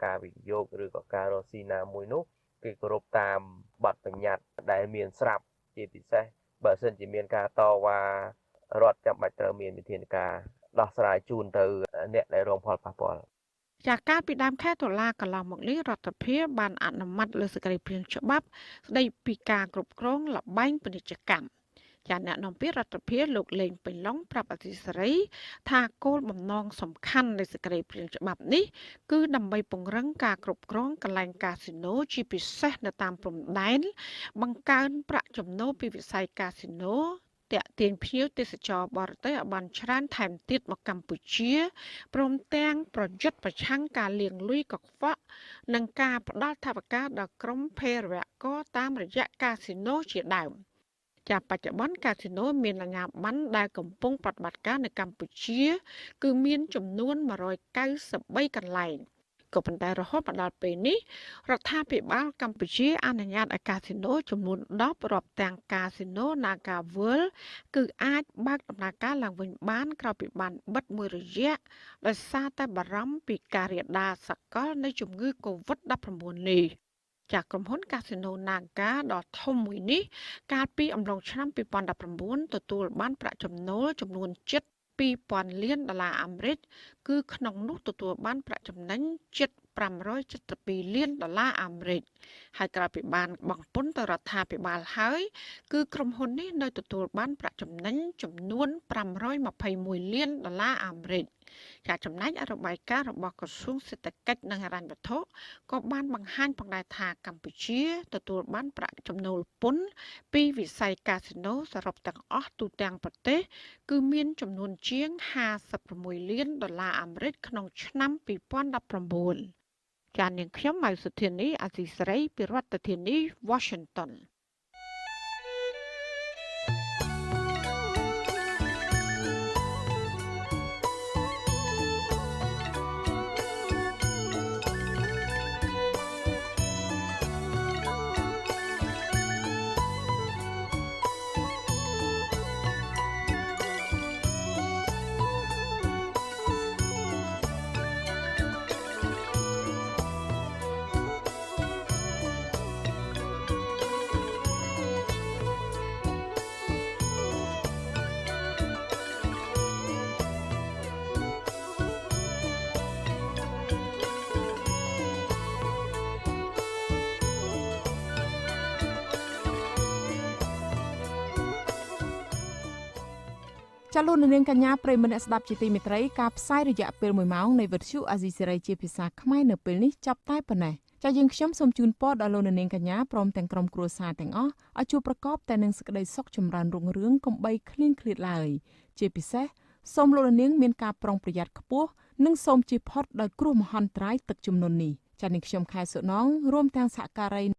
Speaker 15: ការវិនិយោគឬក៏ការរកស៊ីណាមួយនោះគឺគោរពតាមបទបញ្ញត្តិដែលមានស្រាប់ជាពិសេសបើសិនជាមានការតវ៉ារដ្ឋចាំបាច់ត្រូវមានវិធានការដោះស្រាយជូនទៅអ្នកដែលរងផលប៉ះពាល់
Speaker 9: ចាកាលពីដើមខែតុលាកន្លងមកនេះរដ្ឋាភិបាលបានអនុម័តលើសេចក្តីព្រាងច្បាប់ស្តីពីការគ្រប់គ្រងលបែងពាណិជ្ជកម្មចាអ្នកនាំពាក្យរដ្ឋាភិបាលលោកលេងពេញឡុងប្រាប់អធិស្រីថាគោលបំណងសំខាន់នៃសេចក្តីព្រាងច្បាប់នេះគឺដើម្បីពង្រឹងការគ្រប់គ្រងកន្លែងកាស៊ីណូជាពិសេសនៅតាមព្រំដែនបង្កើនប្រាក់ចំណូលពីវិស័យកាស៊ីណូតាក់ទាញភ្ញៀវទេសចរបរទេសឲ្យបានច្រើនថែមទៀតមកកម្ពុជាព្រមទាំងប្រយុទ្ធប្រឆាំងការលាងលុយកខ្វក់និងការផ្ដាល់ថវិកាដល់ក្រុមភេរវករតាមរយៈកាស៊ីណូជាដើមចាបច្ចុប្បន្នកាស៊ីណូមានអាជ្ញាប័ណ្ណដែលកំពុងប្រតិបត្តិការនៅកម្ពុជាគឺមានចំនួន193កន្លែងក៏ប៉ុន្តែរហូតមកដល់ពេលនេះរដ្ឋាភិបាលកម្ពុជាអនុញ្ញាតឲ្យកាស៊ីណូចំនួន10រាប់ទាំងកាស៊ីណូ Naga World គឺអាចបើកដំណើរការឡើងវិញបានក្រោយពីបានបិទមួយរយៈដោយសារតែបារម្ភពីការរាលដាលសកលនៃជំងឺ Covid-19 នេះចាក្រុមហ៊ុនកាស៊ីណូ Naga ដ៏ធំមួយនេះកាលពីអំឡុងឆ្នាំ2019ទទួលបានប្រាក់ចំណូលចំនួន$2,000 លានអាមេរិកគឺក្នុងនោះទទួលបានប្រាក់ចំណេញជិត$572 លានអាមេរិកហើយក្រោយពីបានបង់ពន្ធទៅរដ្ឋាភិបាលហើយគឺក្រុមហ៊ុននេះនៅទទួលបានប្រាក់ចំណេញចំនួន$521 លានអាមេរិកចាចំណែករបាយការណ៍របស់ក្រសួងសេដ្ឋកិច្ចនិងហិរញ្ញវត្ថុក៏បានបង្ហាញផងដែរថាកម្ពុជាទទួលបានប្រាក់ចំណូលពន្ធពីវិស័យកាស៊ីណូសរុបទាំងអស់ទូទាំងប្រទេសគឺមានចំនួនជាង$56 លានអាមេរិកក្នុងឆ្នាំ2019ចានាងខ្ញុំម៉ៅសុធានីអស៊ីសេរីពីរដ្ឋធានី Washington
Speaker 2: ចលនានាងកញ្ញាប្រិយមិត្តអ្នកស្ដាប់ជាទីមេត្រីការផ្សាយរយៈពេល1ម៉ោងនៃវិទ្យុអាស៊ីសេរីជាភាសាខ្មែរនៅពេលនេះចាប់តែប៉ុណ្ណេះចាយើងខ្ញុំសូមជូនពរដល់លោកនាងកញ្ញាព្រមទាំងក្រុមគ្រួសារទាំងអស់ឲ្យជួបប្រកបតែនឹងសេចក្តីសុខចម្រើនរុងរឿងកុំបីឃ្លៀងឃ្លាតឡើយជាពិសេសសូមលោកនាងមានការប្រុងប្រយ័ត្នខ្ពស់និងសូមជៀសផុតដោយគ្រោះមហន្តរាយទឹកជំនន់នេះចានាងខ្ញុំខែសុណងរួមទាំងសហការី